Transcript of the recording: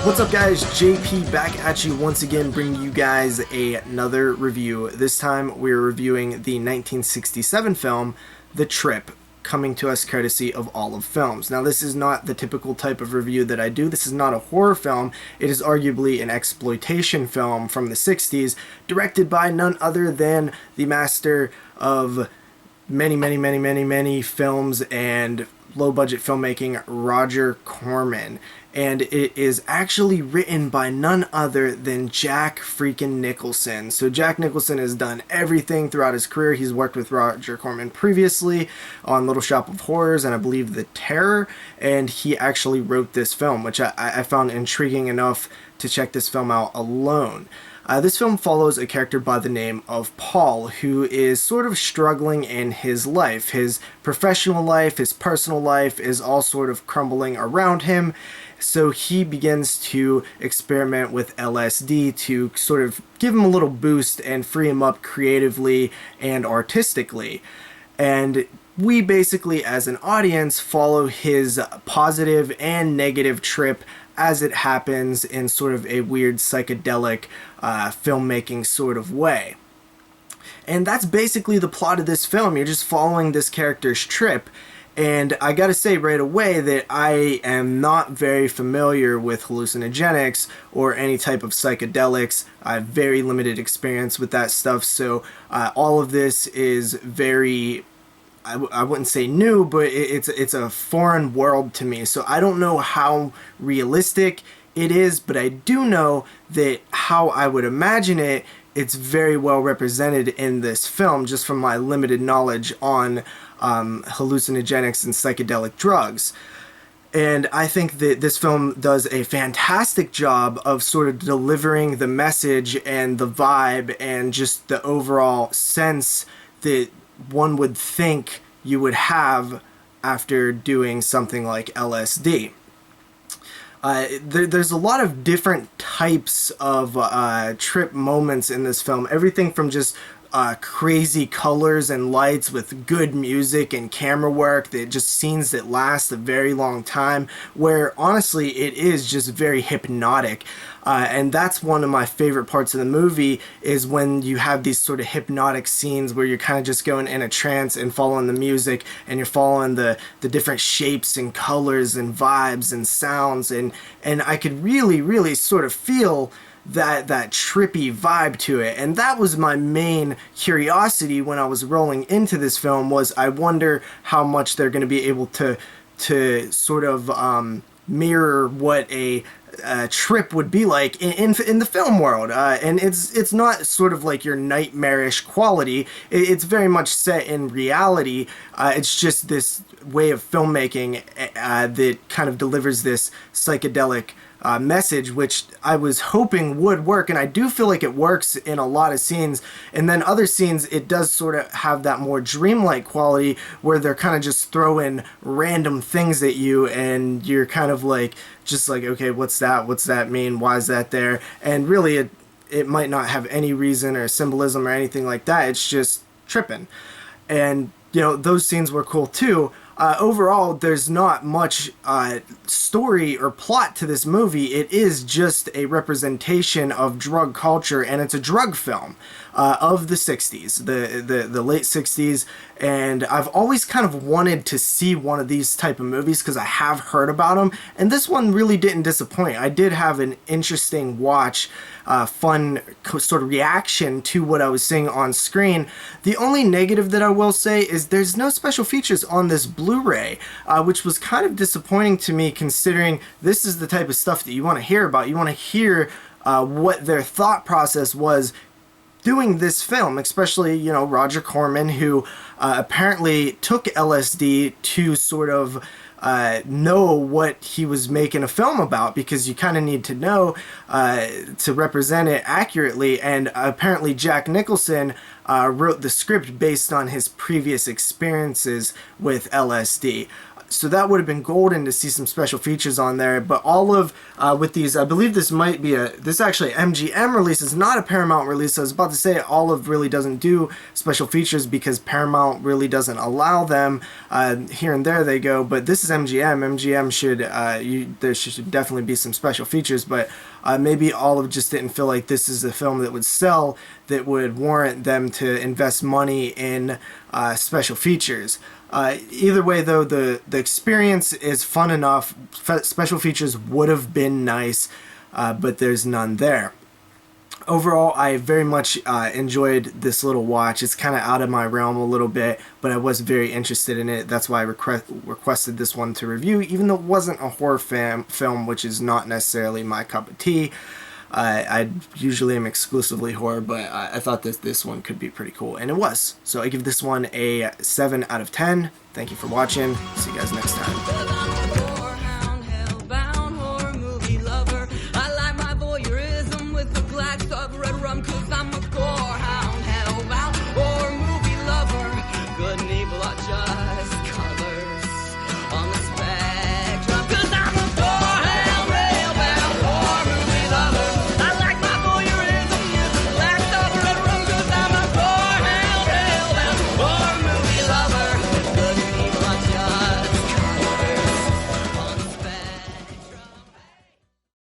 What's up guys, JP back at you once again, bringing you guys another review. This time we're reviewing the 1967 film, The Trip, coming to us courtesy of Olive Films. Now this is not the typical type of review that I do. This is not a horror film. It is arguably an exploitation film from the 60s, directed by none other than the master of many films and low-budget filmmaking, Roger Corman. And it is actually written by none other than Jack freaking Nicholson. So Jack Nicholson has done everything throughout his career. He's worked with Roger Corman previously on Little Shop of Horrors and I believe The Terror, and he actually wrote this film, which I found intriguing enough to check this film out alone. This film follows a character by the name of Paul, who is sort of struggling in his life. His professional life, his personal life is all sort of crumbling around him. So he begins to experiment with LSD to sort of give him a little boost and free him up creatively and artistically. And we basically, as an audience, follow his positive and negative trip as it happens in sort of a weird psychedelic filmmaking sort of way. And that's basically the plot of this film. You're just following this character's trip. And I gotta say right away that I am not very familiar with hallucinogenics or any type of psychedelics. I have very limited experience with that stuff, so all of this is very, I wouldn't say new, but it's a foreign world to me. So I don't know how realistic it is, but I do know that how I would imagine it, it's very well represented in this film, just from my limited knowledge on hallucinogenics and psychedelic drugs. And I think that this film does a fantastic job of sort of delivering the message and the vibe and just the overall sense that one would think you would have after doing something like LSD. There's a lot of different types of trip moments in this film. Everything from just crazy colors and lights with good music and camera work, that just scenes that last a very long time, where honestly it is just very hypnotic. And that's one of my favorite parts of the movie, is when you have these sort of hypnotic scenes where you're kind of just going in a trance and following the music, and you're following the different shapes and colors and vibes and sounds, and I could really sort of feel that trippy vibe to it. And that was my main curiosity when I was rolling into this film, was I wonder how much they're going to be able to sort of mirror what a trip would be like in the film world. And it's not sort of like your nightmarish quality. It's very much set in reality. It's just this way of filmmaking that kind of delivers this psychedelic message, which I was hoping would work, and I do feel like it works in a lot of scenes. And then other scenes, it does sort of have that more dreamlike quality, where they're kind of just throwing random things at you, and you're kind of like, just like, okay, what's that mean? Why is that there? And really, it might not have any reason or symbolism or anything like that. It's just tripping. And you know, those scenes were cool too. Overall, there's not much story or plot to this movie. It is just a representation of drug culture, and it's a drug film of the 60s, the late 60s. And I've always kind of wanted to see one of these type of movies because I have heard about them, and this one really didn't disappoint. I did have an interesting watch, fun sort of reaction to what I was seeing on screen. The only negative that I will say is there's no special features on this Blu-ray, which was kind of disappointing to me, considering this is the type of stuff that you want to hear about. You want to hear what their thought process was doing this film, especially, you know, Roger Corman, who apparently took LSD to sort of know what he was making a film about, because you kind of need to know to represent it accurately. And apparently Jack Nicholson wrote the script based on his previous experiences with LSD. So that would have been golden to see some special features on there. But all of with these, I believe this might be this actually MGM release. It's not a Paramount release. I was about to say Olive really doesn't do special features because Paramount really doesn't allow them. Here and there they go, but this is MGM. MGM should there should definitely be some special features, but maybe Olive just didn't feel like this is a film that would sell, that would warrant them to invest money in special features. Either way, though, the experience is fun enough. Special features would have been nice, but there's none there. Overall, I very much enjoyed this little watch. It's kind of out of my realm a little bit, but I was very interested in it. That's why I requested this one to review, even though it wasn't a horror film, which is not necessarily my cup of tea. I usually am exclusively horror, but I thought that this one could be pretty cool, and it was. So I give this one a 7 out of 10. Thank you for watching. See you guys next time.